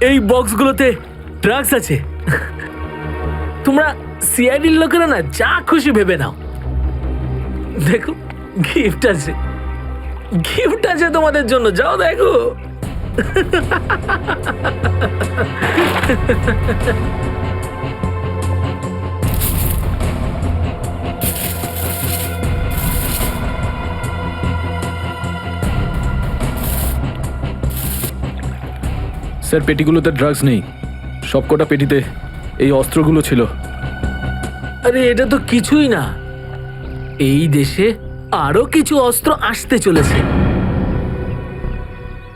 এই বক্সগুলোতে ড্রাগস আছে। তোমরা সিআইডির লোকেরা না যা খুশি ভেবে নাও। দেখো গিফট আছে, গিফট আছে তোমাদের জন্য, যাও দেখো। স্যার পেটিগুলোতে ড্রাগস নেই, সবকটা পেটিতে এই অস্ত্রগুলো ছিল। আরে এটা তো কিছুই না, এই দেশে আরো কিছু অস্ত্র আসতে চলেছে।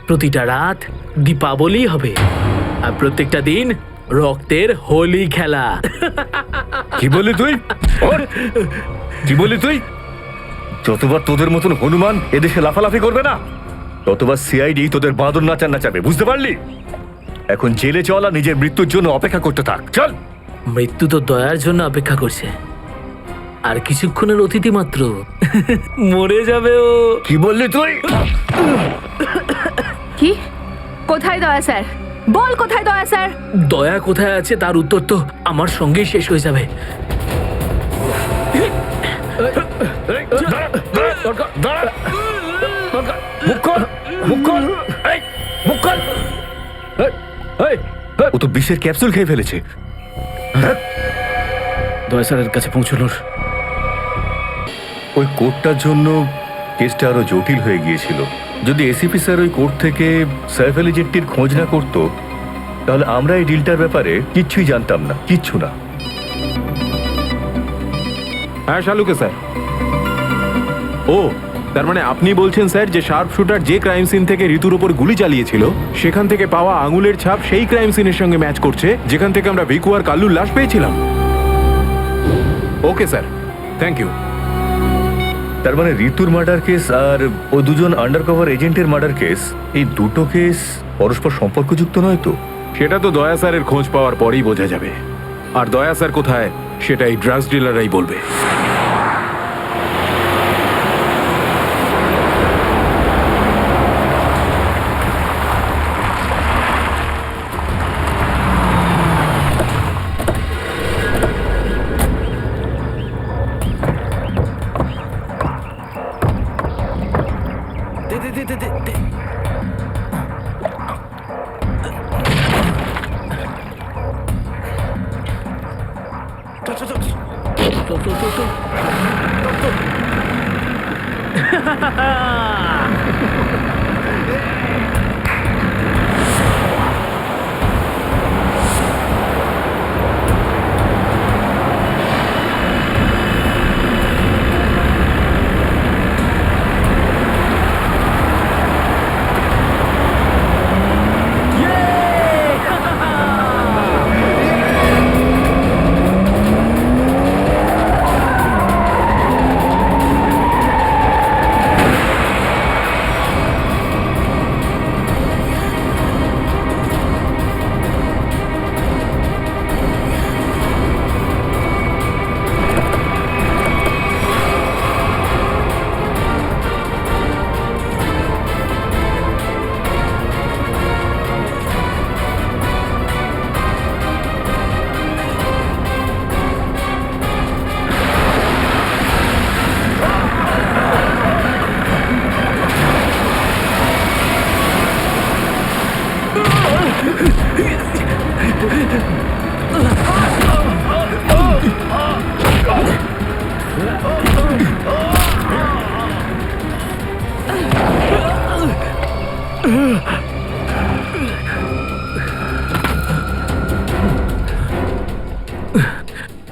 প্রতিটা রাত দীপাবলি হবে, আর প্রত্যেকটা দিন রক্তের হোলি খেলা। কি বলি তুই? কি বলি তুই? যতবার তোদের মতন হনুমান এদেশে লাফালাফি করবে না, ততবার সিআইডি তোদের বাঁদর নাচাবে, বুঝতে পারলি? এখন জেলে চলা, নিজের মৃত্যুর জন্য অপেক্ষা করতে থাক। চল। মৃত্যু তো দয়ার জন্য অপেক্ষা করছে, আর কিছুক্ষণের অতিথি মাত্র মরে যাবে ও। কি বললি তুই? কি? কোথায় দয়া স্যার? বল কোথায় দয়া স্যার? দয়া কোথায় আছে তার উত্তর তো আমার সঙ্গেই শেষ হয়ে যাবে। ও তো বিষের ক্যাপসুল খেয়ে ফেলেছে। দয়া স্যারের কাছে পৌঁছলোর। ওই কোর্টটার জন্য কেসটা আরো জটিল হয়ে গিয়েছিল। যদি এসিপি স্যার ওই কোর্ট থেকে সাইফ আলী জেট্টির খোঁজ না করতো, তাহলে আমরা এই ডিলটার ব্যাপারে কিচ্ছুই জানতাম না, কিচ্ছু না। হ্যাঁ শালুকে স্যার। ও তার মানে আপনি বলছেন স্যার যে শার্প শুটার যে ক্রাইম সিন থেকে ঋতুর উপর গুলি চালিয়েছিল, সেখান থেকে পাওয়া আঙুলের ছাপ সেই ক্রাইম সিনের সঙ্গে ম্যাচ করছে যেখান থেকে আমরা ভিকু আর কাল্লুর লাশ পেয়েছিলাম। Okay sir, thank you. তার মানে ঋতুর মার্ডার কেস আর ও দুজন আন্ডারকভার এজেন্টের মার্ডার কেস, এই দুটো কেস পরস্পর সম্পর্কযুক্ত নয় তো? সেটা তো দয়া স্যারের খোঁজ পাওয়ার পরেই বোঝা যাবে। আর দয়া স্যার কোথায় সেটা এই ড্রাগস ডিলাররাই বলবে।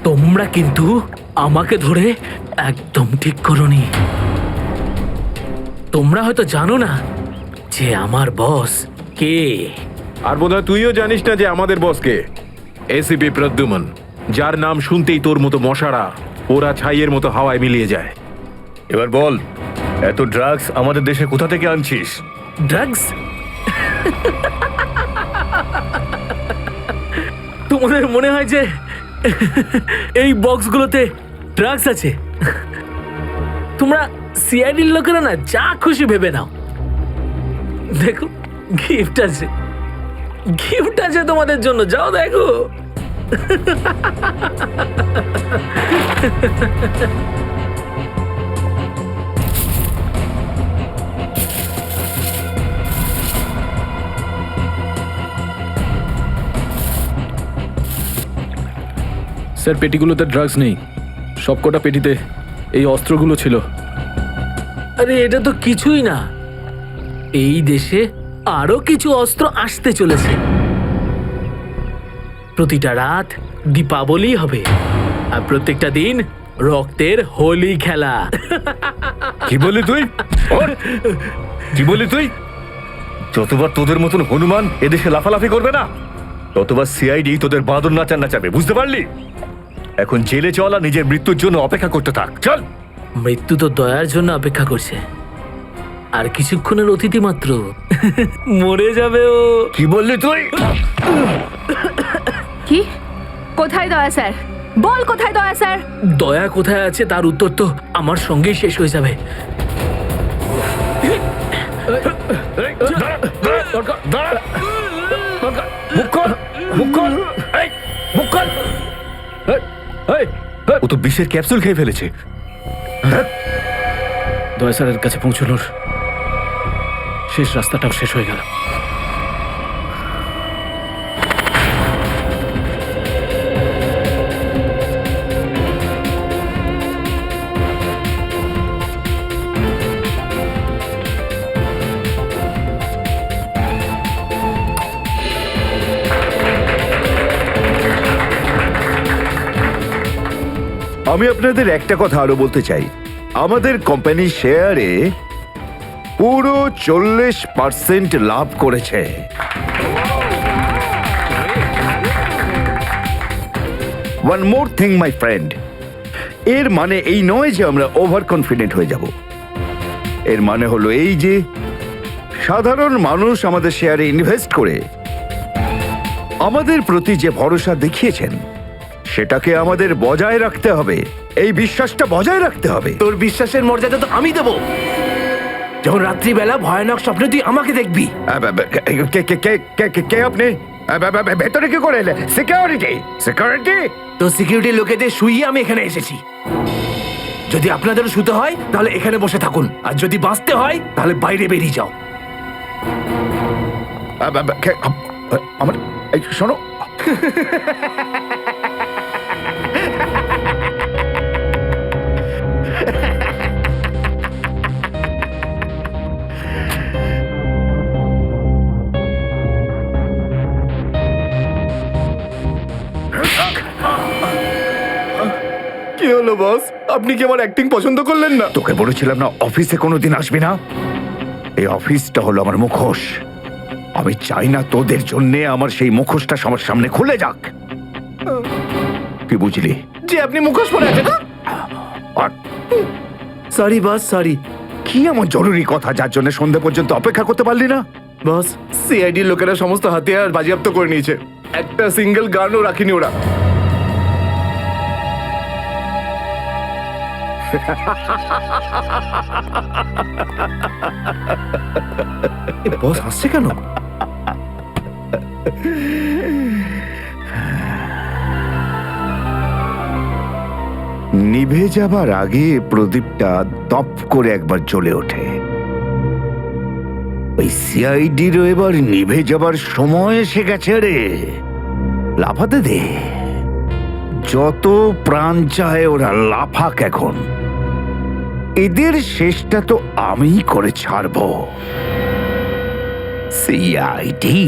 তোমরা কিন্তু আমাকে ধরে একদম ঠিক করোনি। তোমরা হয়তো জানো না যে আমার বস কে। আর বোধহয় তুইও জানিস না যে আমাদের বসকে, এসিপি প্রদ্যুমন, যার নাম শুনতেই তোর মতো মশারা ওরা ছাইয়ের মতো হাওয়ায় মিলিয়ে যায়। এবার বল, এত ড্রাগস আমাদের দেশে কোথা থেকে আনছিস? ড্রাগস? তোমাদের মনে হয় যে এই বক্সগুলোতে ড্রাগস আছে? তোমরা সিআইডির লোকেরা না যা খুশি ভেবে নাও। দেখো গিফট আছে, গিফট আছে তোমাদের জন্য, যাও দেখো। স্যার পেটিগুলোতে ড্রাগস নেই, সবকটা পেটিতে এই অস্ত্রগুলো ছিল। আরে এটা তো কিছুই না, এই দেশে আরো কিছু অস্ত্র আসতে চলেছে। প্রতিটা রাত দীপাবলি হবে, আর প্রত্যেকটা দিন রক্তের হোলি খেলা। কি বলি তুই? ওর! কি বলি তুই? যতবার তোদের মতন হনুমান এদেশে লাফালাফি করবে না, ততবার সিআইডি তোদের বাদর নাচাবে, বুঝতে পারলি? এখন জেলে চলা, নিজের মৃত্যুর জন্য অপেক্ষা করতে থাক, চল। মৃত্যু তো দয়ার জন্য অপেক্ষা করছে, আর কিছুক্ষণের অতিথি মাত্র। মরে যাবে ও। কি বললি তুই? কি? কোথায় দয়া স্যার? বল কোথায় দয়া স্যার? দয়া কোথায় আছে তার উত্তর তো আমার সঙ্গেই শেষ হয়ে যাবে। ও তো বিষের ক্যাপসুল খেয়ে ফেলেছে। দয়া স্যারের কাছে পৌঁছানোর শেষ রাস্তাটাও শেষ হয়ে গেল। আমি আপনাদের একটা কথা আরো বলতে চাই, আমাদের কোম্পানির শেয়ারে পুরো 40% লাভ করেছে। One more thing my friend, এর মানে এই নয় যে আমরা ওভার কনফিডেন্ট হয়ে যাব। এর মানে হলো এই যে সাধারণ মানুষ আমাদের শেয়ারে ইনভেস্ট করে আমাদের প্রতি যে ভরসা দেখিয়েছেন সেটাকে আমাদের বজায় রাখতে হবে। এই বিশ্বাসটা বজায় রাখতে হবে। তোর বিশ্বাসের মর্যাদা তো আমি দেবো যখন রাত্রিবেলা ভয়ানক স্বপ্ন তুই আমাকে দেখবি। কে আপনি? ভেতরে কি করে এলে? সিকিউরিটি? সিকিউরিটি? তো সিকিউরিটি লোকেদের শুইয়ে আমি এখানে এসেছি। যদি আপনাদেরও শুতে হয় তাহলে এখানে বসে থাকুন, আর যদি বাঁচতে হয় তাহলে বাইরে বেরিয়ে যাও। আমার শোনো, কি হলো বস? আপনি কি আমার অ্যাক্টিং পছন্দ করলেন না? তোকে বলেছিলাম না অফিসে কোনোদিন আসবি না? এই অফিসটা হলো আমার মুখোশ। আমি চাই না তোদের জন্যে আমার সেই মুখোশটা সবার সামনে খুলে যাক। কি বুঝলি? যে আপনি মুখোশ পরে আছেন। আর সরি বস, সরি। কি এমন জরুরি কথা যার জন্য সন্ধে পর্যন্ত অপেক্ষা করতে পারলি না? বস, সিআইডির লোকেরা সমস্ত হাতিয়ার বাজেয়াপ্ত করে নিয়েছে, একটা সিঙ্গেল গানও রাখিনি ওরা। বস হাসছে কেন? নিভে যাবার আগে প্রদীপটা দপ করে একবার জ্বলে ওঠে। ওই সিআইডিরও এবার নিভে যাবার সময় এসে গেছে রে। লাফাতে দে, যত প্রাণ চায় ওরা লাফাক এখন। এদের শেষটা তো আমি করে ছাড়বো। সিআইডি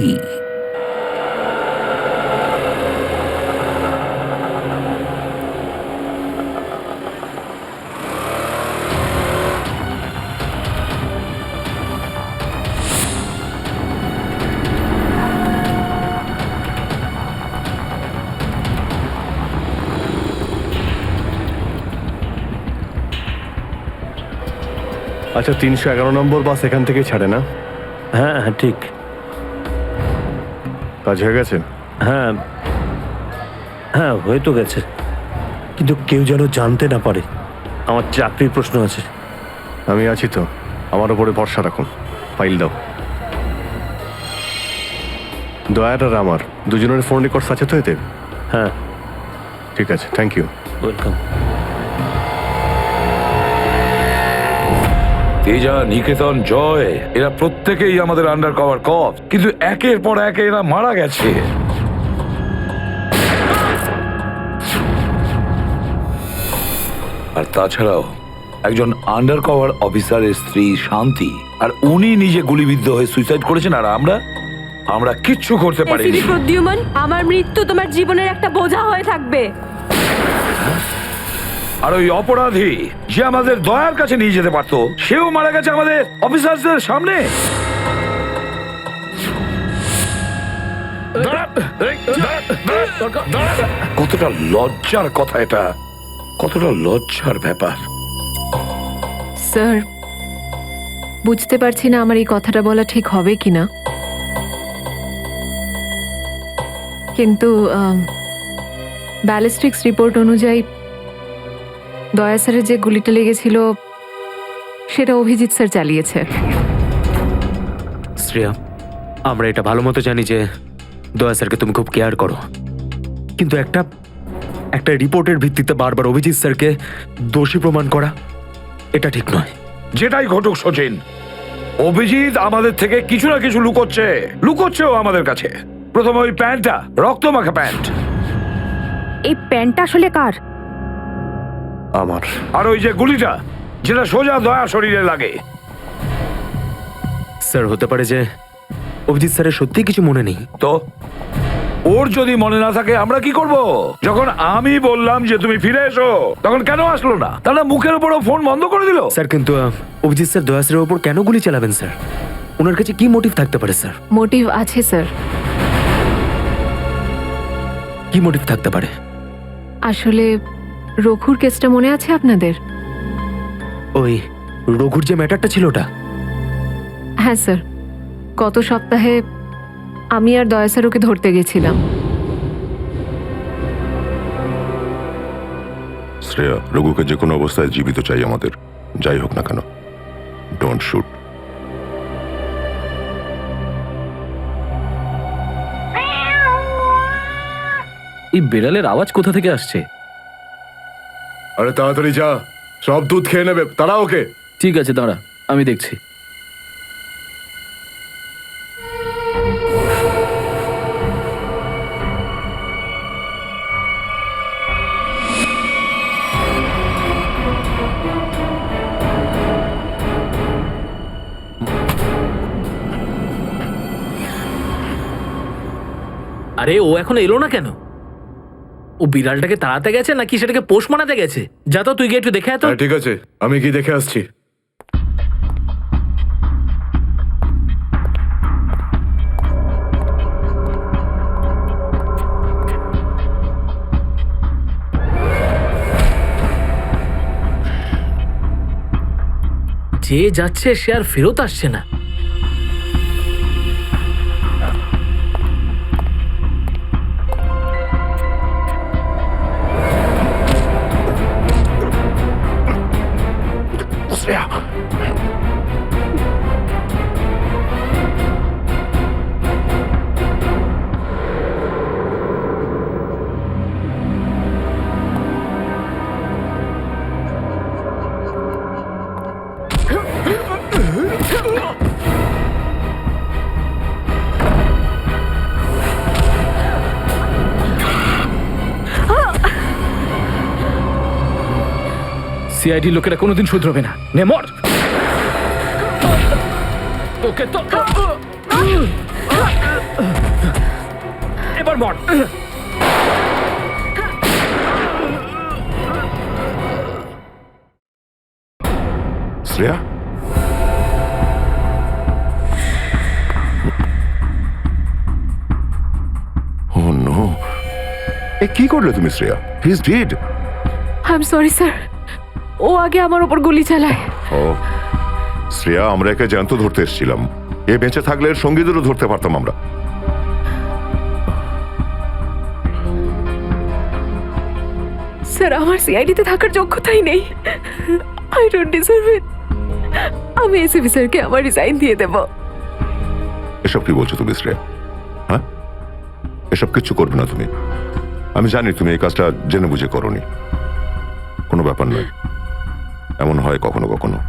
আচ্ছা, 311 নম্বর বাস এখান থেকে ছাড়ে না? হ্যাঁ হ্যাঁ ঠিক। কাজ হয়ে গেছে? হ্যাঁ হ্যাঁ হয়ে তো গেছে, কিন্তু কেউ যেন জানতে না পারে। আমার চাকরির প্রশ্ন আছে। আমি আছি তো, আমার উপরে ভরসা রাখুন। ফাইল দাও। দয়ার আর আমার দুজনের ফোন রেকর্ডস আছে তো এতে? হ্যাঁ, ঠিক আছে, থ্যাংক ইউ। ওয়েলকাম। তেজা, নিকেতন, জয় এরা প্রত্যেকেই আমাদের আন্ডার কভার কপ, কিন্তু একের পর এক এরা মারা গেছে। আর তাছাড়াও একজন আন্ডার কভার অফিসারের স্ত্রী শান্তি, আর উনি নিজে গুলিবিদ্ধ হয়ে সুইসাইড করেছেন, আর আমরা কিচ্ছু করতে পারিনি। এসিডি প্রদ্যুম্ন, আমার মৃত্যু তোমার জীবনের একটা বোঝা হয়ে থাকবে। আর ওই অপরাধী যে আমাদের দয়ার কাছে নিয়ে যেতে পারতো, সেও মারা গেছে আমাদের অফিসারদের সামনে। কতটা লজ্জার কথা এটা, কতটা লজ্জার ব্যাপার। স্যার, বুঝতে পারছি না আমার এই কথাটা বলা ঠিক হবে কিনা, কিন্তু ব্যালিস্টিক্স রিপোর্ট অনুযায়ী দয়া স্যারের যে গুলিটা লেগেছিল সেটা অভিজিৎ স্যার চালিয়েছে। শ্রেয়া, আমরা এটা ভালো মতো জানি যে দয়া স্যারকে তুমি খুব কেয়ার করো, কিন্তু একটা রিপোর্টের ভিত্তিতে বারবার অভিজিৎ স্যারকে দোষী প্রমাণ করা এটা ঠিক নয়। যেটাই ঘটুক সচিন, অভিজিৎ আমাদের থেকে কিছু না কিছু লুকোচ্ছেও আমাদের কাছে। প্রথমে ওই প্যান্টটা, রক্তমাখা প্যান্ট। এই প্যান্টটা আসলে কার? আমার। আর ওই যে গুলিটা, যেটা সোজা দয়া শরীরে লাগে। স্যার, হতে পারে যে অভিজিৎ স্যারের সত্যি কিছু মনে নেই। তো ওর যদি মনে না থাকে আমরা কি করব? যখন আমি বললাম যে তুমি ফিরে এসো, তখন কেন আসলো না? তাহলে মুখের উপরও ফোন বন্ধ করে দিল। স্যার, কিন্তু অভিজিৎ স্যার দয়া স্যারের উপর কেন গুলি চালাবেন স্যার? ওনার কাছে কি মোটিভ থাকতে পারে স্যার? মোটিভ আছে স্যার। কি মোটিভ থাকতে পারে? আসলে রঘুর কেসটা মনে আছে আপনাদের? ওই রঘুর যে ম্যাটারটা ছিল ওটা? হ্যাঁ স্যার, গত সপ্তাহে আমি আর দয়া স্যার ওকে ধরতে গেছিলাম। শ্রেয়া, রঘুকে যে কোনো অবস্থায় জীবিত চাই আমাদের, যাই হোক না কেন। Don't shoot. এই বেড়ালের আওয়াজ কোথা থেকে আসছে? আরে তাড়াতাড়ি যা, সব দুধ খেয়ে নেবে, তারা ওকে। ঠিক আছে, দাঁড়া, আমি দেখছি। আরে ও এখন এলো না কেন? ও বিড়ালটাকে তাড়াতে গেছে নাকি সেটাকে পোষ মানাতে গেছে? যা তো, তুই গিয়ে একটু দেখে আয় তো। ঠিক আছে, আমি কি দেখে আসছি। যে যাচ্ছে সে আর ফেরত আসছে না। সিআইডি লোকেরা কোনোদিন শুধরবে না। নে মর। তোকে তো এবার মর। শ্রেয়া, ও নো, কি করলে তুমি Shreya? He is dead. I am sorry sir, ও আগে আমার উপর গুলি চালায়। ও শ্রেয়া, আমরা একে জ্যান্ত ধরতে এসেছিলাম। এ বেঁচে থাকলে এর সঙ্গীদেরও ধরতে পারতাম আমরা। স্যার, আমার সিআইডিতে থাকার যোগ্যতাই নেই। আই ডোন্ট ডিজার্ভ ইট। আমি এসিপি স্যারকে আমার রিজাইন দিয়ে দেব। এসব কি বলছো তুমি শ্রেয়া? হ্যাঁ, এসব কিচ্ছু করবে না তুমি। আমি জানি তুমি এই কাজটা জেনে বুঝে করোনি। কোনো ব্যাপার নয়, এমন হয় কখনো কখনো।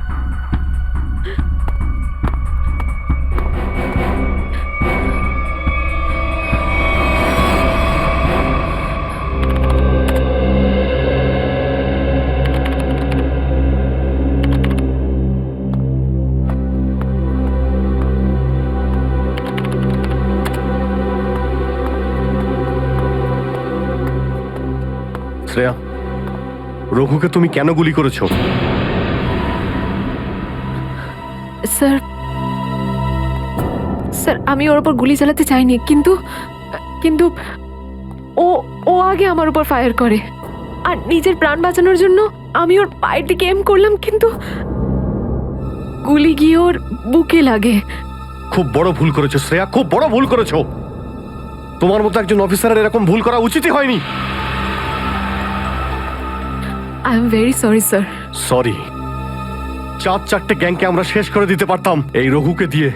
শ্রেয়া, রঘুকে তুমি কেন গুলি করেছো? স্যার স্যার আমি ওর উপর গুলি চালাতে চাইনি, কিন্তু কিন্তু ও ও আগে আমার উপর ফায়ার করে, আর নিজের প্রাণ বাঁচানোর জন্য আমি ওর পায়ের দিকে এম করলাম, কিন্তু গুলি গিয়ে ওর বুকে লাগে। খুব বড় ভুল করেছো শ্রেয়া, খুব বড় ভুল করেছো। তোমার মতো একজন অফিসারের এরকম ভুল করা উচিতই হয়নি। I am very sorry sir. Sorry? 4-4টে গ্যাংকে আমরা শেষ করে দিতে পারতাম এই রঘুকে দিয়ে।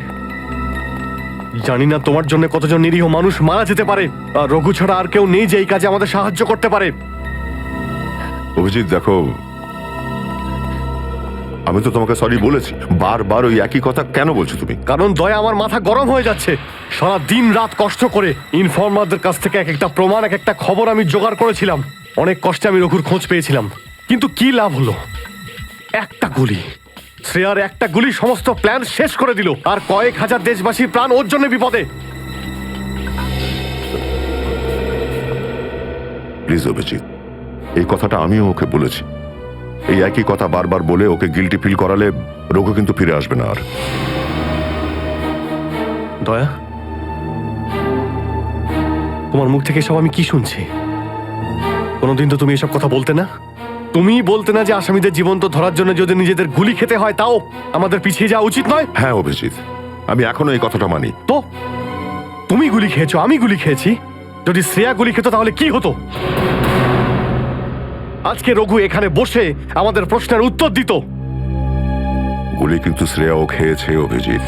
জানি না তোমার জন্য কতজন নিরীহ মানুষ মারা যেতে পারে, আর রঘু ছাড়া আর কেউ নেই যে এই কাজে আমাদের সাহায্য করতে পারে। অভিজিৎ দেখো, আমি তো তোমাকে সরি বলেছি, বারবার ওই একই কথা কেন বলছো তুমি? কারণ দয়া আমার মাথা গরম হয়ে যাচ্ছে। সারা দিন রাত কষ্ট করে ইনফর্মারদের কাছ থেকে এক একটা প্রমাণ, এক একটা খবর আমি জোগাড় করেছিলাম। অনেক কষ্টে আমি রঘুর খোঁজ পেয়েছিলাম, কিন্তু কি লাভ হলো? একটা গুলি, শ্রেয়ার একটা গুলি সমস্ত প্ল্যান শেষ করে দিল, আর কয়েক হাজার দেশবাসীর প্রাণ ওর জন্য বিপদে। প্লিজ অভিজিৎ, এই কথাটা আমিও ওকে বলেছি। এই একই কথা বারবার বলে ওকে গিল্টি ফিল করালে রঘু কিন্তু ফিরে আসবে না আর। দয়া, তোমার মুখ থেকে সব আমি কি শুনছি? কোনোদিন তো তুমি এসব কথা বলতে না। তুমি বলতে না যে আসামিদের জীবন্ত ধরার জন্য যদি নিজেদের গুলি খেতে হয় তাও আমাদের পিছিয়ে যাওয়া উচিত নয়। হ্যাঁ অভিজিৎ, আমি এখনো এই কথাটা মানি। তো তুমি গুলি খেয়েছো, আমি গুলি খেয়েছি। যদি শ্রেয়া গুলি খেত তাহলে কি হতো? আজকে রঘু এখানে বসে আমাদের প্রশ্নের উত্তর দিত। গুলি কিন্তু শ্রেয়াও খেয়েছে অভিজিৎ।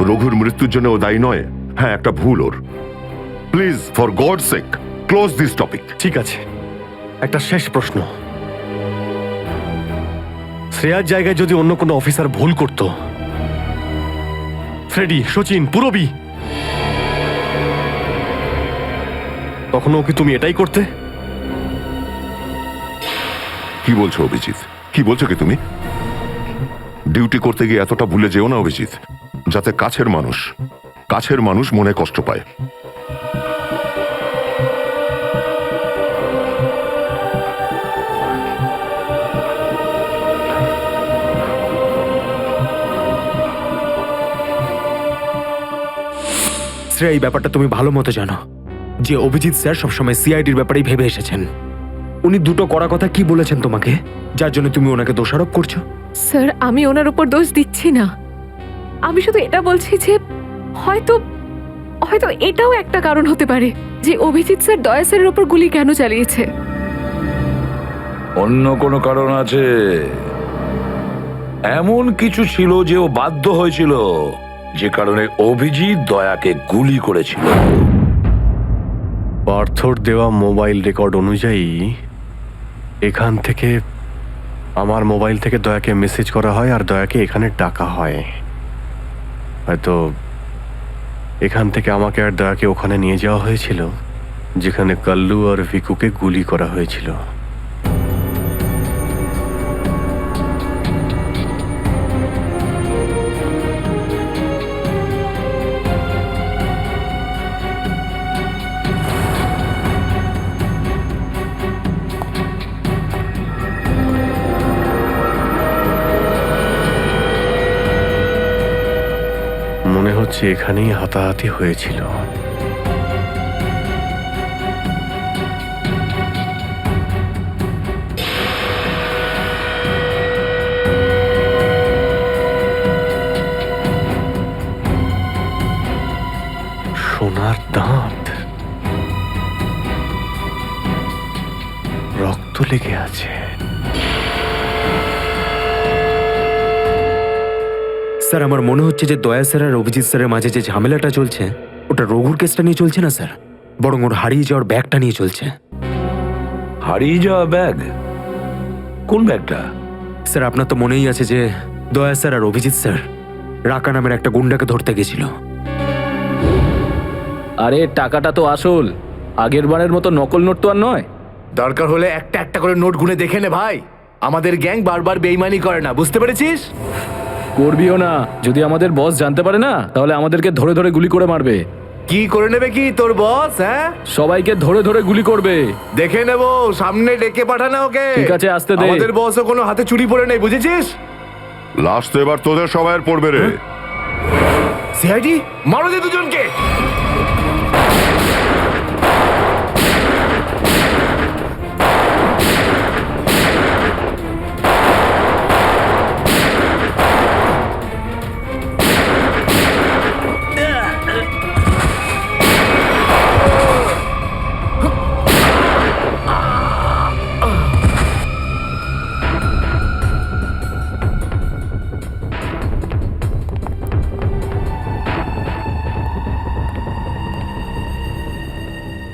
রঘুর মৃত্যুর জন্য ও দায়ী নয়। হ্যাঁ, একটা ভুল ওর। Please, for God sake, close this topic. ঠিক আছে, একটা শেষ প্রশ্ন। শ্রেয়ার জায়গায় যদি অন্য কোনো অফিসার ভুল করত, ফ্রেডি, সচিন, পুরবী, তখনও কি তুমি এটাই করতে? কি বলছো অভিজিৎ? কি বলছো কি তুমি? ডিউটি করতে গিয়ে এতটা ভুলে যেও না অভিজিৎ, যাতে কাছের মানুষ মনে কষ্ট পায়। শ্রেয়া, এই ব্যাপারটা তুমি ভালো মতো জানো যে অভিজিৎ স্যার সবসময় সিআইডির ব্যাপারেই ভেবে এসেছেন। উনি দুটো কড়া কথা কি বলেছেন তোমাকে, যার জন্য তুমি ওনাকে দোষারোপ করছো? স্যার আমি ওনার উপর দোষ দিচ্ছি না, আমি শুধু এটা বলছি যে হয়তো হয়তো এটাও একটা কারণ হতে পারে যে অভিজিৎ স্যার দয়া স্যারের উপর গুলি কেন চালিয়েছে। অন্য কোনো কারণ আছে? এমন কিছু ছিল যে ও বাধ্য হয়েছিল, যে কারণে অভিজিৎ দয়াকে গুলি করেছিল। পার্থর দেওয়া মোবাইল রেকর্ড অনুযায়ী এখান থেকে, আমার মোবাইল থেকে দয়াকে মেসেজ করা হয় আর দয়াকে এখানে ডাকা হয়। হয়তো এখান থেকে আমাকে আর দয়াকে ওখানে নিয়ে যাওয়া হয়েছিল যেখানে কাল্লু আর ভিকুকে গুলি করা হয়েছিল। মনে হচ্ছে এখানেই হাতাহাতি হয়েছিল। সোনার দাঁত, রক্ত লেগে আছে। স্যার, আমার মনে হচ্ছে যে দয়া স্যার আর অভিজিৎ স্যারের মাঝে যে ঝামেলাটা চলছে ওটা ওটা রঘুর কেসটা নিয়ে চলছে না স্যার, বরং ওর হারিয়ে যাওয়ার ব্যাগটা নিয়ে চলছে। হারিয়ে যাওয়া ব্যাগ? কোন ব্যাগটা? স্যার আপনার তো মনেই আছে যে দয়া স্যার আর অভিজিৎ স্যার রাকা নামের একটা গুন্ডাকে ধরতে গেছিল। আরে টাকাটা তো আসল, আগের বারের মতো নকল নোট তো আর নয়। দরকার হলে একটা একটা করে নোট গুনে দেখে নে ভাই, আমাদের গ্যাং বারবার বেইমানি করে না, বুঝতে পেরেছিস? করবিও না, যদি আমাদের বস জানতে পারে না তাহলে আমাদেরকে ধরে ধরে গুলি করে মারবে। কি করে নেবে কি তোর বস? হ্যাঁ, সবাইকে ধরে ধরে গুলি করবে। দেখে নেবো, সামনে ডেকে পাঠানা ওকে। ঠিক আছে, আসতে দে। আমাদের বসও কোনো হাতে চুরি পড়ে নেই, বুঝেছিস? লাস্ট তো এবার তোদের সবাইয়ের পড়বে রে। সিআইডি মারো দে দুজনকে।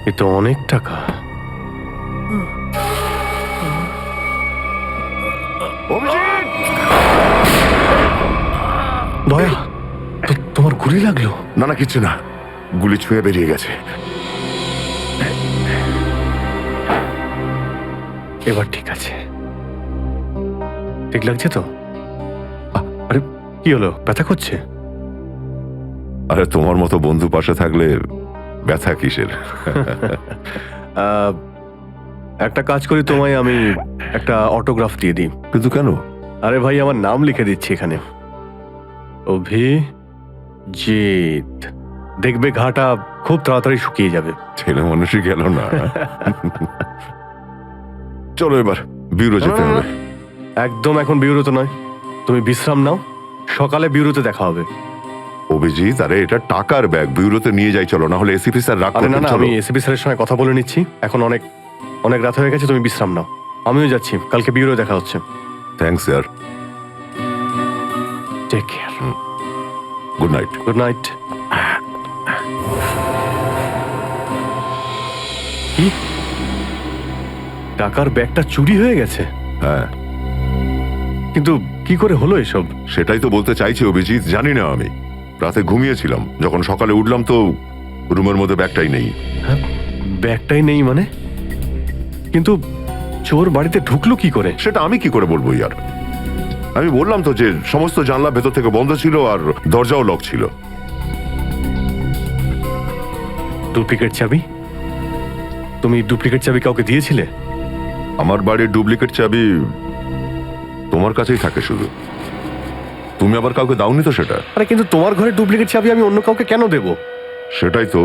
এ তো অনেক টাকা। দয়া, তোমার গুলি লাগলো? না না, কিছু না, গুলি ছুঁয়ে বেরিয়ে গেছে। এবার ঠিক আছে, ঠিক লাগছে তো? আরে কি হলো, ব্যথা করছে? আরে তোমার মতো বন্ধু পাশে থাকলে ব্যথা কিসের? একটা কাজ করি, তোমায় আমি একটা অটোগ্রাফ দিয়ে দিই। কিন্তু কেন? আরে ভাই, আমার নাম লিখে দিচ্ছি এখানে, অভিজিৎ। দেখবে ঘাটা খুব তাড়াতাড়ি শুকিয়ে যাবে। ছেলে মানুষই গেল না। চলো এবার বিউরো যেতে হবে। একদম এখন বিউরোতে নয়, তুমি বিশ্রাম নাও, সকালে বিউরোতে দেখা হবে। অভিজিৎ, আরে এটা টাকার ব্যাগ, বিউরোতে নিয়ে যাই চলো, না হলে এসিপি স্যার রাগ আরে না করবেন। না, চলো। আমি এসিপি স্যারের সঙ্গে কথা বলে নিচ্ছি, এখন অনেক অনেক রাত হয়ে গেছে, তুমি বিশ্রাম নাও। আমিও যাচ্ছি, কালকে বিউরো দেখা হচ্ছে। Thanks sir. Take care. Good night. Good night. কি, টাকার ব্যাগটা চুরি হয়ে গেছে? হ্যাঁ, কিন্তু কি করে হলো এসব? সেটাই তো বলতে চাইছি অভিজিৎ, জানি না। আমি রাতে ঘুমিয়েছিলাম, যখন সকালে উঠলাম তো রুমের মধ্যে ব্যাগটাই নেই। হ্যাঁ, ব্যাগটাই নেই মানে? কিন্তু চোর বাড়িতে ঢুকলো কি করে? সেটা আমি কি করে বলবো ইয়ার? আমি বললাম তো যে সমস্ত জানলা ভেতর থেকে বন্ধ ছিল আর দরজাও লক ছিল। ডুপ্লিকেট চাবি? তুমি ডুপ্লিকেট চাবি কাউকে দিয়েছিলে? আমার বাড়ির ডুপ্লিকেট চাবি তোমার কাছেই থাকে শুধু, তুমি আবার কাউকে দাওনি তো সেটা। আরে কিন্তু তোমার ঘরে ডুপ্লিকেট চাবি আমি অন্য কাউকে কেন দেব? সেটাই তো,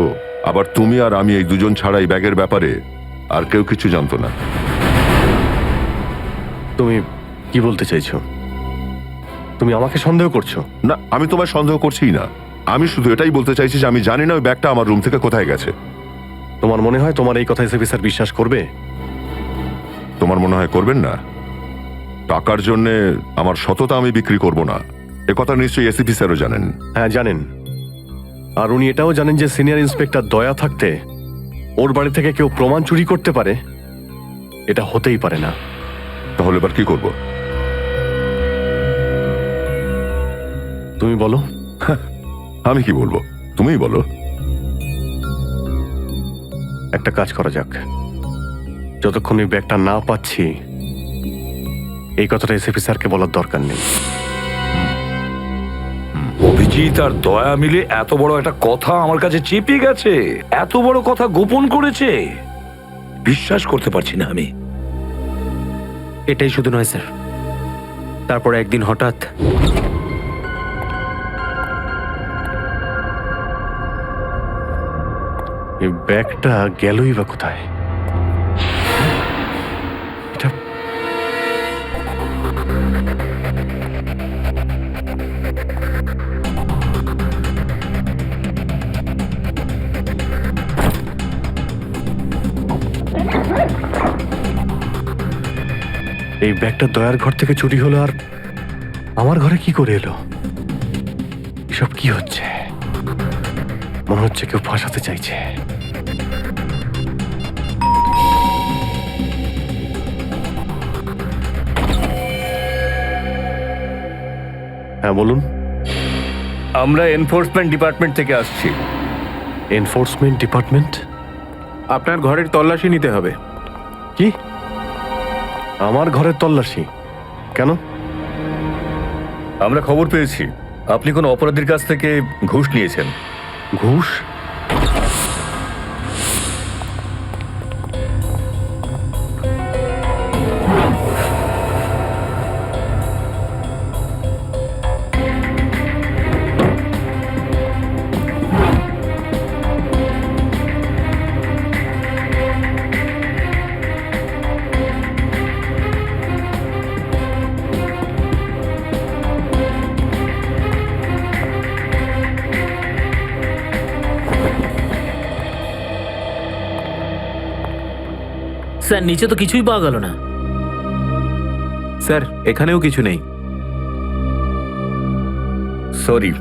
আবার তুমি আর আমি এই দুজন ছাড়া এই ব্যাগের ব্যাপারে আর কেউ কিছু জানতো না। তুমি কি বলতে চাইছো? তুমি আমাকে সন্দেহ করছো? না, আমি তোমায় সন্দেহ করছি না, আমি শুধু এটাই বলতে চাইছি যে আমি জানি না ওই ব্যাগটা আমার রুম থেকে কোথায় গেছে। তোমার মনে হয় তোমার এই কথা এসএপি স্যার বিশ্বাস করবে? তোমার মনে হয় করবেন না? টাকার জন্য আমার সততা আমি বিক্রি করব না, এ কথা নিশ্চয়ই এসিপি স্যারও জানেন। হ্যাঁ জানেন, আর উনি এটাও জানেন যে সিনিয়র ইন্সপেক্টর দয়া থাকতে ওর বাড়ি থেকে কেউ প্রমাণ চুরি করতে পারে, এটা হতেই পারে না। তাহলে এবার কি করব? তুমি বলো। আমি কি বলবো, তুমিই বলো। একটা কাজ করা যাক, যতক্ষণ ওই ব্যাগটা না পাচ্ছি এই কথাটা এসএপি স্যারকে বলার দরকার নেই। অভিজিৎ আর দয়া মিলে এত বড় একটা কথা আমার কাছে চেপে গেছে, এত বড় কথা গোপন করেছে, বিশ্বাস করতে পারছি না আমি। এটাই শুধু নয় স্যার, তারপরে একদিন হঠাৎ এই ব্যাগটা গেলই বা কোথায়? এটা এই ব্যাগটা দয়ার ঘর থেকে চুরি হলো, আর আমার ঘরে কি করে এলো? এসব কি হচ্ছে? মনে হচ্ছে কেউ ফাঁসাতে চাইছে। হ্যাঁ বলুন। আমরা এনফোর্সমেন্ট ডিপার্টমেন্ট থেকে আসছি। Enforcement department? আপনার ঘরের তল্লাশি নিতে হবে। কি? আমার ঘরের তল্লাশি কেন? আমরা খবর পেয়েছি আপনি কোনো অপরাধীর কাছ থেকে ঘুষ নিয়েছেন। ঘুষ? স্যার নিচে তো কিছুই পাওয়া গেল না। স্যার এখানেও কিছু নেই। সরি,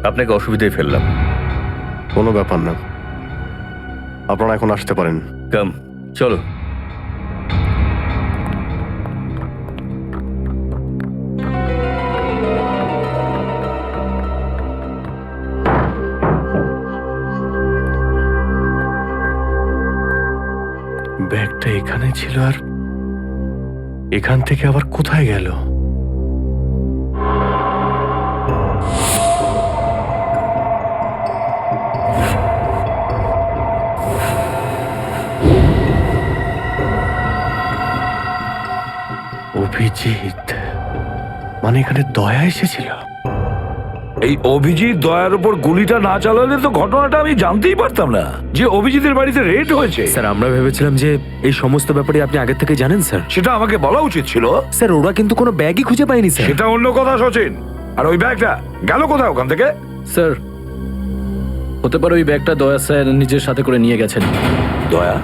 আপনাকে অসুবিধায় ফেললাম। কোনো ব্যাপার না, আপনারা এখন আসতে পারেন। কাম, চলো। ব্যাগটা এখানে ছিল, আর এখান থেকে আবার কোথায় গেল? অভিজিৎ, মানে এখানে দয়া এসেছিল? এই অভিজিৎ দয়ার উপর গুলিটা না চালালে তো ঘটনাটা আমি জানতেই পারতাম না যে অভিজিতের বাড়িতে রেড হয়েছে। স্যার আমরা ভেবেছিলাম যে এই সমস্ত ব্যাপারে আপনি আগে থেকে জানেন স্যার। সেটা আমাকে বলা উচিত ছিল। স্যার ওরা কিন্তু কোনো ব্যাগই খুঁজে পায়নি স্যার। সেটা অন্য কথা সচিন। আর ওই ব্যাগটা গেল কোথায় ওখান থেকে? স্যার হতে পারে ওই ব্যাগটা দয়া স্যার নিজের সাথে করে নিয়ে গেছেন। দয়া?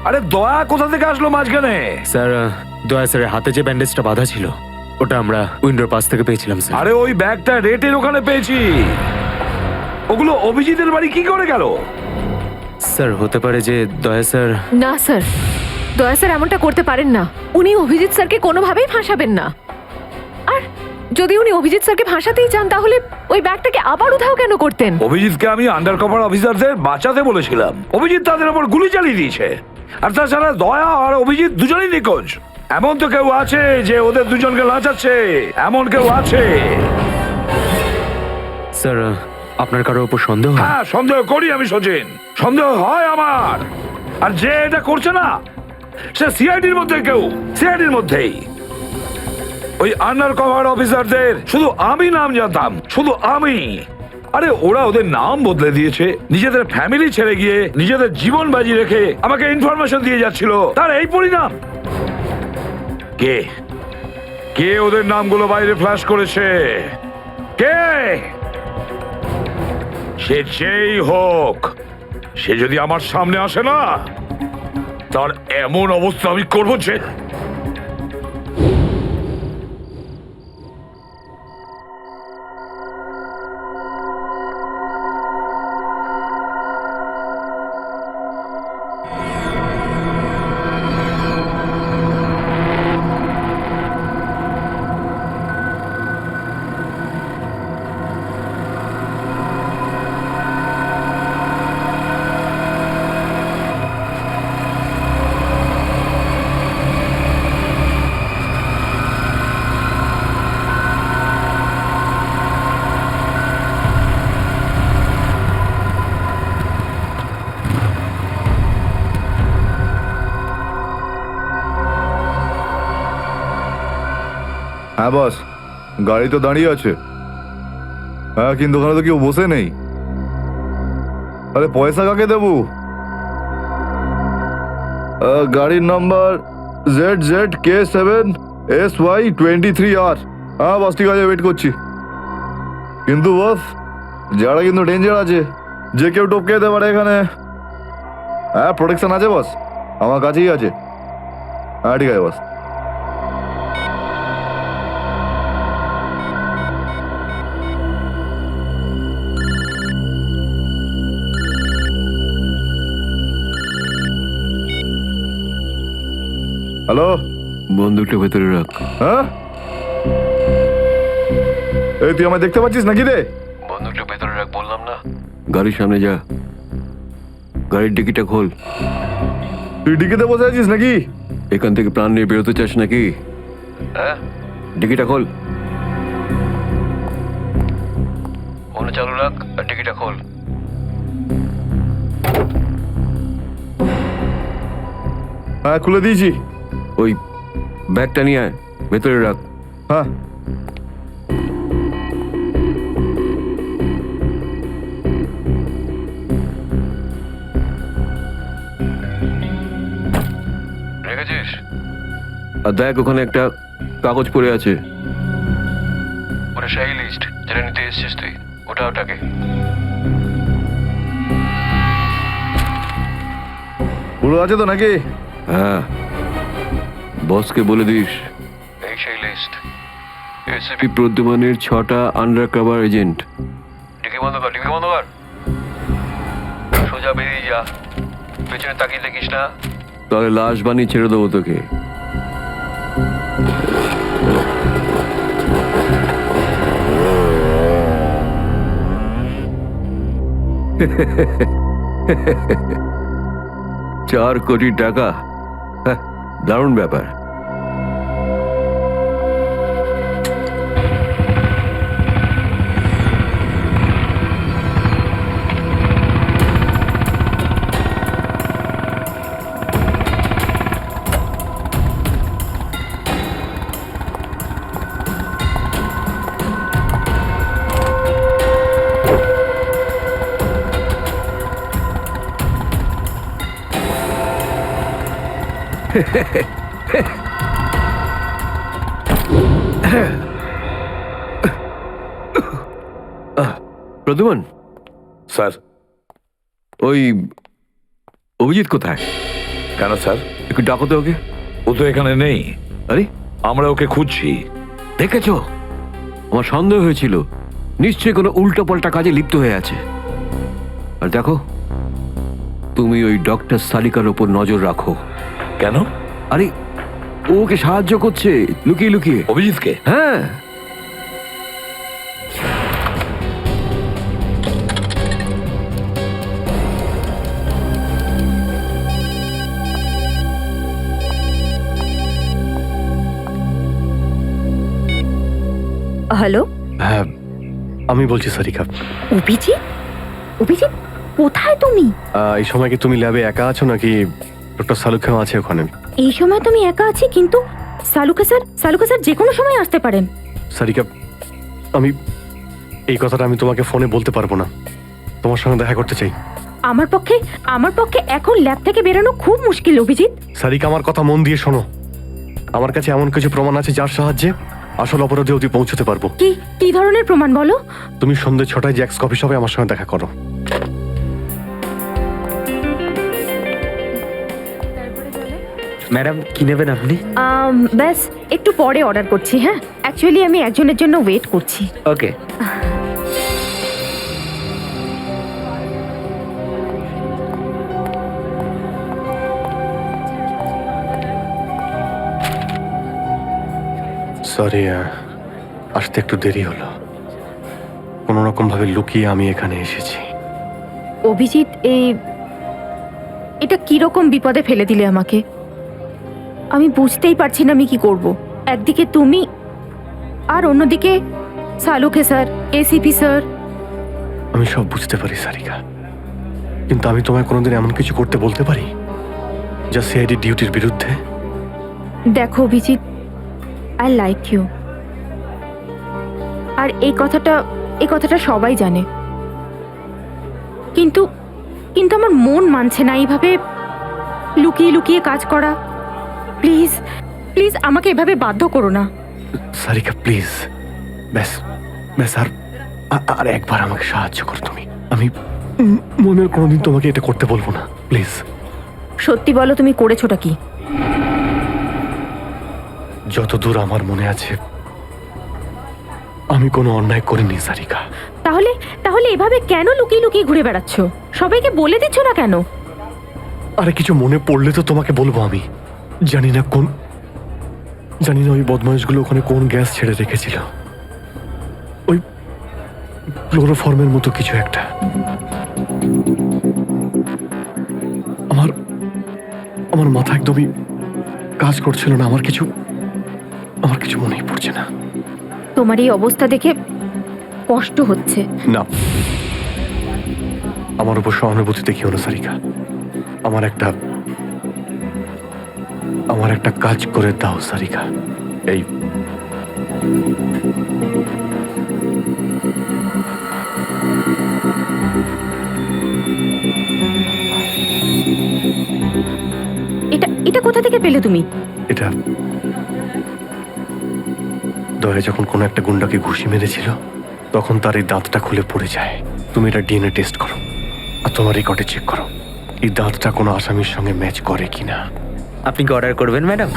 আরে দয়া কোথা থেকে আসলো মাঝখানে? স্যার দয়া স্যারের হাতে যে ব্যান্ডেজটা বাঁধা ছিল ওটা আমরা উইন্ডোর পাশ থেকে পেয়েছিলাম স্যার। আরে ওই ব্যাগটা রেটের ওখানে পেয়েছি। ওগুলো অভিজিতের বাড়ি কি করে গেল? স্যার হতে পারে যে দয়া স্যার। না স্যার, দয়া স্যার এমনটা করতে পারেন না। উনি অভিজিৎ স্যারকে কোনোভাবেই ফাঁসাবেন না। আর যদি উনি অভিজিৎ স্যারকে ফাঁসাতেই চান তাহলে ওই ব্যাগটাকে আবার উধাও কেন করতেন? অভিজিৎকে আমি আন্ডার কভার অফিসারদের বাঁচাতে বলেছিলাম। অভিজিৎ তাদের উপর গুলি চালিয়ে দিয়েছে। আর তাছাড়া দয়া আর অভিজিৎ দুজনেই নিখোঁজ। এমন তো কেউ আছে যে ওদের দুজনকে লাচাচ্ছে, এমন কেউ আছে? স্যার আপনার কারোর উপর সন্দেহ? হ্যাঁ সন্দেহ করি আমি সচিন, সন্দেহ হয় আমার। আর যে এটা করছে না সে সিআইডির মধ্যে কেউ, সিআইডির মধ্যেই। ওই আন্ডার কভার অফিসারদের শুধু আমি নাম জানতাম, শুধু আমি। আরে ওরা ওদের নাম বদলে দিয়েছে, নিজেদের ফ্যামিলি ছেড়ে গিয়ে নিজেদের জীবন বাজি রেখে আমাকে ইনফরমেশন দিয়ে যাচ্ছিল। তার এই পরিণাম। কে কে ওদের নামগুলো বাইরে ফ্ল্যাশ করেছে? কে? সে যেই হোক, সে যদি আমার সামনে আসে না, তার এমন অবস্থা আমি করবো যে। হ্যাঁ বস, গাড়ি তো দাঁড়িয়ে আছে। হ্যাঁ কিন্তু ওখানে তো কেউ বসে নেই। আরে পয়সা কাকে দেবো? গাড়ির নাম্বার ZZK7SY23R। হ্যাঁ বস ঠিক আছে, ওয়েট করছি। কিন্তু বস যারা কিন্তু ডেঞ্জার আছে, যে কেউ টপকে যেতে পারে এখানে। হ্যাঁ প্রোটেকশন আছে বস, আমার কাছেই আছে। হ্যাঁ ঠিক আছে বস। হ্যালো, বন্দুকটা ভেতরে রাখ। হ্যাঁ, এই তুই আমায় দেখতে পাচ্ছিস নাকি রে? বন্দুকটা ভেতরে রাখ বললাম না। গাড়ির সামনে যা, গাড়ির ডিকিটা খোল। তুই ডিকিতে বসে আছিস নাকি? এখান থেকে প্রাণ নিয়ে বেরোতে চাস নাকি? হ্যাঁ, ডিকিটা খোল। ফোন চালু রাখ আর ডিকিটা খোল। হ্যাঁ, খুলে দিয়েছি। ওই ব্যাগটা নিয়ে আয়, ভেতরে রাখ। হ্যাঁ, রেখেছিস? আর দেখ ওখানে একটা কাগজ পড়ে আছে, ওটা সেই লিস্ট যেটা নিতে এসেছিস তুই। ওটাকে পুরো আছে তো নাকি? হ্যাঁ, বসকে বলে দিস এই সেই লিস্ট। এসিপি প্রদ্যুমানের 6টা আন্ডার কভার এজেন্ট। ডিকি বন্ধ কর, ডিকি বন্ধ কর। সোজা বেরিয়ে যা, পেছনে তাকিয়ে দেখিস না, তাহলে লাশ বানিয়ে ছেড়ে দেবো তোকে। $4 কোটি, হ্যাঁ, দারুণ ব্যাপার। প্রদ্যুমান স্যার। ওই অভিজিৎ কোথায়? কেন স্যার? একটু ডাকো তো ওকে। ও তো এখানে নেই। আরে, আমরা ওকে খুঁজছি। দেখেছো, আমার সন্দেহ হয়েছিল নিশ্চয়ই কোনো উল্টো পাল্টা কাজে লিপ্ত হয়ে আছে। আর দেখো, তুমি ওই ডক্টর সালিকার ওপর নজর রাখো। কেন? আরে, ও ওকে সাহায্য করছে লুকিয়ে লুকিয়ে। অভিজিৎকে? হ্যাঁ। হ্যালো, হ্যাঁ, আমি বলছি সারিকা। অভিজিৎ? অভিজিৎ, কোথায় তুমি? এই সময় কি তুমি ল্যাবে একা আছো নাকি ডক্টর সালুখাও আছে ওখানে? এই সময় তুমি একা আছি, কিন্তু সালুকা স্যার যে কোনো সময় আসতে পারেন। সারিকা, আমি এই কথাটা আমি তোমাকে ফোনে বলতে পারবো না। তোমার সঙ্গে দেখা করতে চাই। আমার পক্ষে এখন ল্যাব থেকে বেরোনো খুব মুশকিল অভিজিৎ। সারিকা, আমার কথা মন দিয়ে শোনো। আমার কাছে এমন কিছু প্রমাণ আছে যার সাহায্যে আসল অপরাধী অবধি পৌঁছতে পারবো। কি ধরনের প্রমাণ বলো? তুমি সন্ধ্যে 6টায় জ্যাক্স কফি শপে আমার সঙ্গে দেখা করো। ম্যাডাম, কি নেবেন আপনি? ব্যাস একটু পরে অর্ডার করছি। হ্যাঁ, অ্যাকচুয়ালি আমি একজনের জন্য ওয়েট করছি। ওকে। সরি, আসতে একটু দেরি হলো। কোনো রকম ভাবে লুকিয়ে আমি এখানে এসেছি। অভিজিৎ, এটা কিরকম বিপদে ফেলে দিলে আমাকে। আমি বুঝতেই পারছি না আমি কি করব। একদিকে তুমি আর অন্যদিকে সালুকে স্যার, এসিপি স্যার। আমি সব বুঝতে পারি সারিকা, কিন্তু আমি তোমায় কোনোদিন এমন কিছু করতে বলতে পারি যা সিআইডি ডিউটির বিরুদ্ধে? দেখো অভিজিৎ, আই লাইক ইউ, আর এই কথাটা সবাই জানে, কিন্তু আমার মন মানছে না এইভাবে লুকিয়ে লুকিয়ে কাজ করা। প্লিজ প্লিজ আমাকে এভাবে বাধ্য করো না। সারিকা প্লিজ, ব্যাস আর একবার আমাকে সাহায্য করো তুমি। আমি মনে হয় কোনোদিন তোমাকে এটা করতে বলবো না, প্লিজ। সত্যি বলো, তুমি করেছোটা কি? যতদূর আমার মনে আছে আমি কোনো অন্যায় করিনি সারিকা। তাহলে এভাবে কেন লুকিয়ে লুকিয়ে ঘুরে বেড়াচ্ছ? সবাইকে বলে দিচ্ছ না কেন? আরে কিছু মনে পড়লে তো তোমাকে বলবো আমি। জানি না ওই বদমাইশগুলো ওখানে কোন গ্যাস ছেড়ে রেখেছিল। ওই ক্লোরোফর্মের মতো কিছু একটা। আমার মাথা একদমই কাজ করছিল না। আমার কিছু মনেই পড়ছে না। তোমার এই অবস্থা দেখে কষ্ট হচ্ছে। না, আমার উপর সহানুভূতি দেখিও না সারিকা। আমার একটা কাজ করে দাও সারিকা। এই এটা কোথা থেকে পেলে তুমি? এটা দয়া যখন কোনো একটা গুন্ডাকে ঘুষি মেরেছিল তখন তার এই দাঁতটা খুলে পড়ে যায়। তুমি এটা ডিএনএ টেস্ট করো আর তোমার রেকর্ডে চেক করো এই দাঁতটা কোনো আসামির সঙ্গে ম্যাচ করে কিনা। আপনি কি অর্ডার করবেন ম্যাডাম?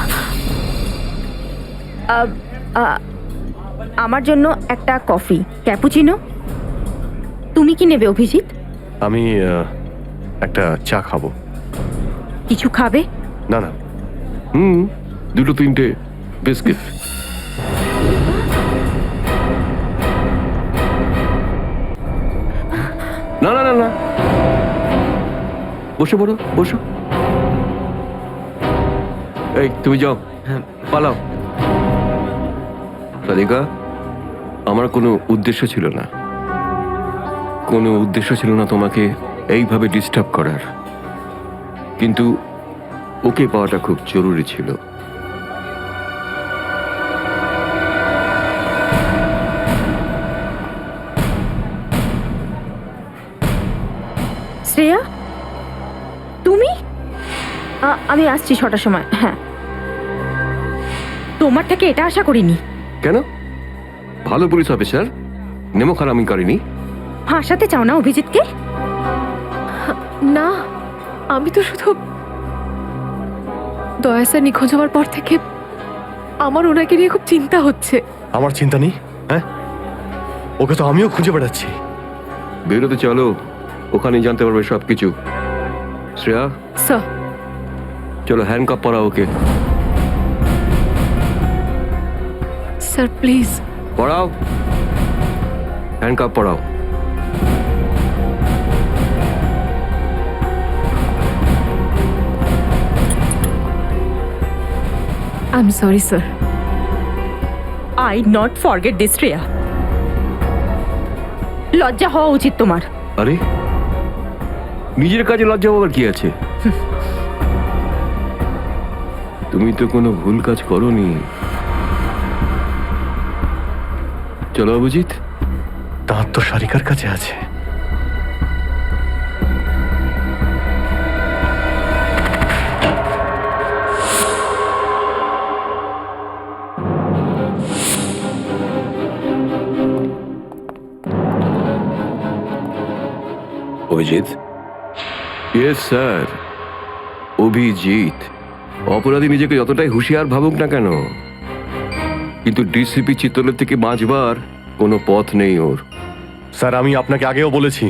আমার জন্য একটা কফি ক্যাপুচিনো। তুমি কি নেবে অভিজিৎ? আমি একটা চা খাবো। কিছু খাবে? না, দুটো তিনটে বিস্কিট। না, বসো। এই তুমি যাও, পালাও। সারিকা, আমার কোনো উদ্দেশ্য ছিল না তোমাকে এইভাবে ডিস্টার্ব করার, কিন্তু ওকে পাওয়াটা খুব জরুরি ছিল। শ্রেয়া, তুমি? আমি আসছি 6টার সময়। হ্যাঁ, তোমার থেকে এটা আশা করিনি। কেন? ভালো পুলিশ অফিসার, নেমো খারামি করেনি। ফাঁসাতে চাও না অভিজিৎকে? না, আমি তো শুধু দয়া স্যার নিখোঁজ হওয়ার পর থেকে আমার ওনাকে নিয়ে খুব চিন্তা হচ্ছে। আমার চিন্তা নেই। হ্যাঁ, ওকে তো আমিও খুঁজে বেড়াচ্ছি। বেরোতে চলো, ওখানে জানতে পারবে সবকিছু। শ্রেয়া, স্যার। চলো হ্যান্ডকাপ পরাও ওকে। Sir please. পড়াও, হ্যান্ডকাপ পড়াও। I am sorry sir. I not forget this Shreya. লজ্জা হওয়া উচিত তোমার। আরে, নিজের কাজে লজ্জা পাবার কি আছে? তুমি তো কোনো ভুল কাজ করোনি। চলো অভিজিৎ, দাঁত তো সারিকার কাছে আছে। অভিজিৎ? Yes sir, Abhijit. অপরাধী নিজেকে যতটাই হুঁশিয়ার ভাবুক না কেন, কিন্তু ডিসিপি চিত্তলের থেকে বাঁচবার কোনো পথ নেই ওর। স্যার, আমি আপনাকে আগেও বলেছি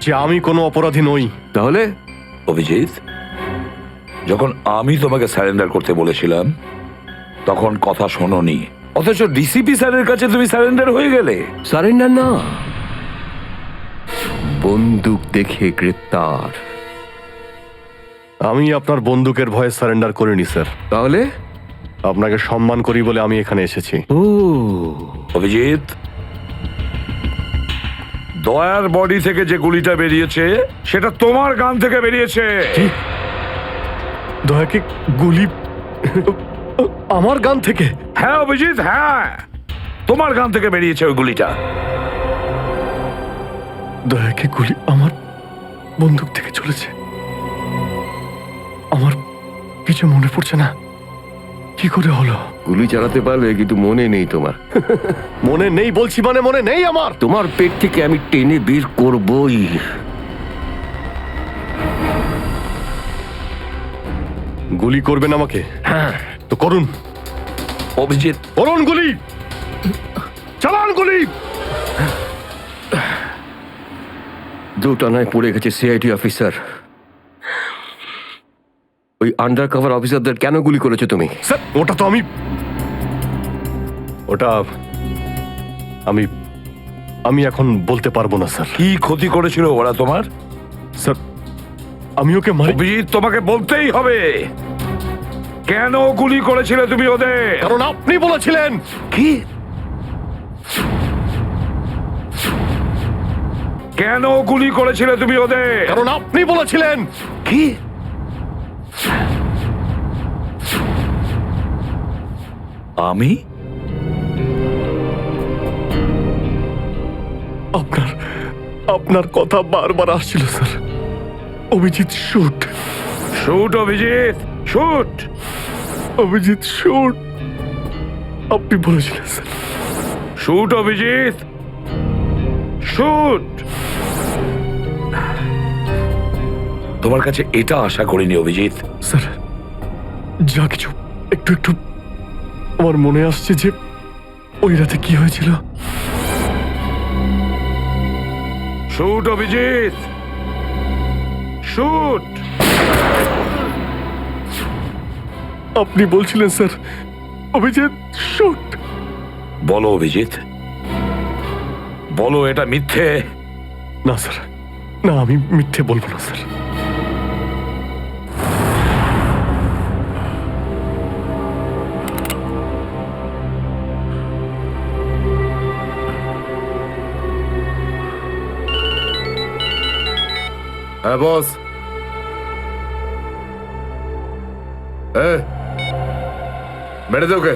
যে আমি কোনো অপরাধী নই। তাহলে? অভিজিৎ, যখন আমি তোমাকে স্যারেন্ডার করতে বলেছিলাম তখন কথা শোনোনি, অথচ ডিসিপি স্যারের কাছে তুমি স্যারেন্ডার হয়ে গেলে। সারেন্ডার না, বন্দুক দেখে গ্রেপ্তার। আমি আপনার বন্দুকের ভয়ে সারেন্ডার করিনি স্যার। তাহলে? আপনাকে সম্মান করি বলে আমি এখানে এসেছি। ও অভিজিৎ, দয়ার বডি থেকে যে গুলিটা বেরিয়েছে সেটা তোমার গান থেকে বেরিয়েছে। দয়াকে গুলি আমার গান থেকে? হ্যাঁ অভিজিৎ, হ্যাঁ, তোমার গান থেকে বেরিয়েছে ওই গুলিটা। দয়াকে গুলি আমার বন্দুক থেকে চলেছে? আমার কিছু মনে পড়ছে না, কি করে হলো? গুলি চালাতে পারলে, কিন্তু মনে নেই তোমার। মনে নেই বলছি মানে মনে নেই আমার। তোমার পেট থেকে আমি টেনে বের করবই। গুলি করবেন আমাকে? হ্যাঁ তো করুন অভিজিৎ, করুন গুলি, চালান গুলি। দুটানায় পড়ে গেছে সিআইডি অফিসার। ওই আন্ডার কভার অফিসারদের কেন গুলি করেছো তুমি? স্যার ওটা তো ওটা আমি এখন বলতে পারবো না স্যার। কি ক্ষতি করেছিল ওরা তোমার? স্যার আমি ওকে মারি অভিজিৎ, তোমাকে বলতেই হবে কেন গুলি করেছিলে তুমি ওদের। কারণ আপনি বলেছিলেন। কি? কেন গুলি করেছিলে তুমি ওদের? কারণ আপনি বলেছিলেন। কি? আমি? আপনার কথা বারবার আসছিল sir. Abhijit shoot, shoot Abhijit, shoot. Abhijit shoot, আপনি বলেছিলেন স্যার। Shoot Abhijit, shoot. তোমার কাছে এটা আশা করিনি অভিজিৎ। স্যার যা কিছু একটু একটু আমার মনে আসছে যে ওই রাতে কি হয়েছিল। Shoot Abhijit, shoot. আপনি বলছিলেন স্যার অভিজিৎ শুট। বলো অভিজিৎ, বলো এটা মিথ্যে। না স্যার, না আমি মিথ্যে বলবো না স্যার। হ্যাঁ বস। বেড়ে দে ওকে।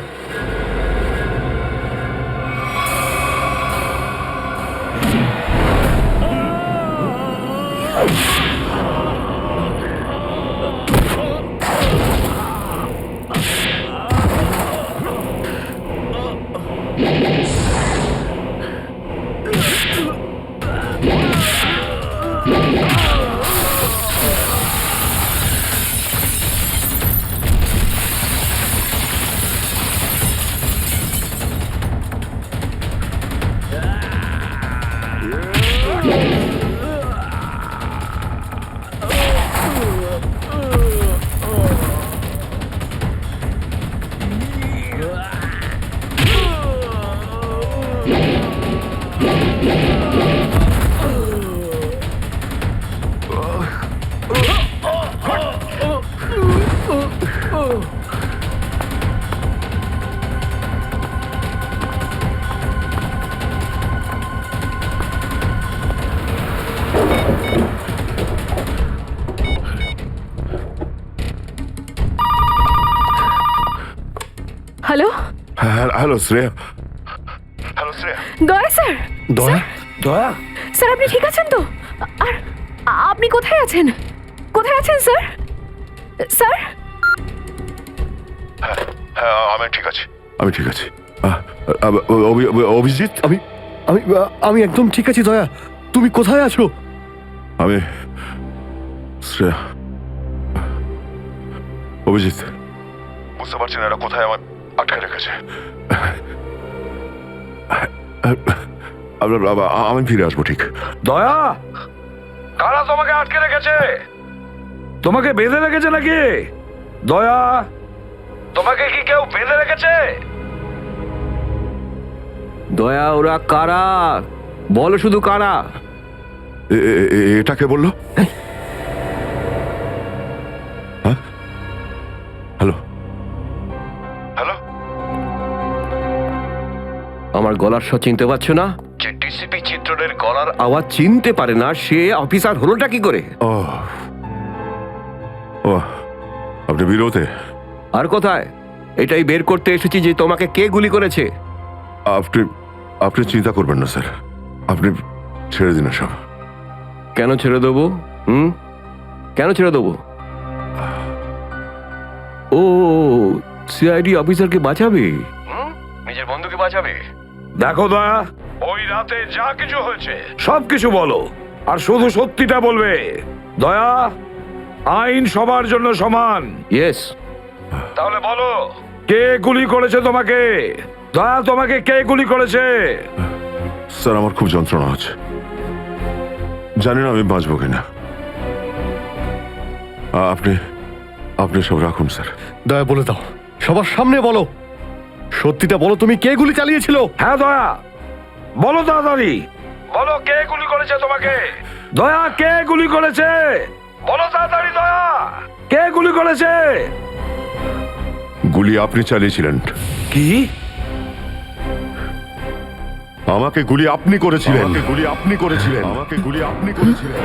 Hello, hello Shreya. Daya sir. দয়া, দয়া, স্যার আপনি ঠিক আছেন তো? আর আপনি কোথায় আছেন? কোথায় আছেন স্যার? স্যার হ্যাঁ আমি ঠিক আছি, আমি ঠিক আছি। অভিজিৎ, আমি আমি আমি একদম ঠিক আছি। দয়া, তুমি কোথায় আছো? আমি শ্রেয়া। অভিজিৎ, বুঝতে পারছি না এরা কোথায় আমার আটকে রেখেছে। আমি ফিরে আসবো ঠিক। দয়া, কারা তোমাকে আটকে রেখেছে? তোমাকে বেঁধে রেখেছে নাকি? দয়া, তোমাকে কি কেউ বেঁধে রেখেছে? দয়া, ওরা কারা? বলো শুধু কারা। এটা কে বললো? হ্যাঁ, হ্যালো হ্যালো। আমার গলার স্বর চিনতে পারছো না? যে ডিসিপি চিত্রের গলার আওয়াজ চিনতে পারে না সে অফিসার হলোটা কি করে? ও ও, আপনি বিরোধে? আর কোথায়? এটাই বের করতে এসেছি যে তোমাকে কে গুলি করেছে। আপনি আপনি চিন্তা করবেন না স্যার, আপনি ছেড়ে দিন সব। কেন ছেড়ে দেবো? কেন ছেড়ে দেবো? ও, সিআইডি অফিসারকে বাঁচাবে, নিজের বন্ধুকে বাঁচাবে। দেখো দয়া, ওই রাতে যা কিছু হয়েছে সব কিছু বলো, আর শুধু সত্যিটা বলবে। দয়া, আইন সবার জন্য সমান। ইয়েস। তাহলে বলো, কে গুলি করেছে তোমাকে? দয়া, তোমাকে কে গুলি করেছে? স্যার আমার খুব যন্ত্রণা হচ্ছে, জানি না আমি বাঁচবো কিনা। আপনি আপনি সব রাখুন স্যার। দয়া বলে দাও, সবার সামনে বলো, সত্যিটা বলো, তুমি কে গুলি চালিয়েছিল? হ্যাঁ দয়া, বলো তাড়াতাড়ি, বলো কে গুলি করেছে তোমাকে? দয়া, কে গুলি করেছে? বলো তাড়াতাড়ি দয়া, কে গুলি করেছে? গুলি আপনি চালিয়েছিলেন। কি? আমাকে গুলি আপনি করেছিলেন। আমাকে গুলি আপনি করেছিলেন। আমাকে গুলি আপনি করেছিলেন।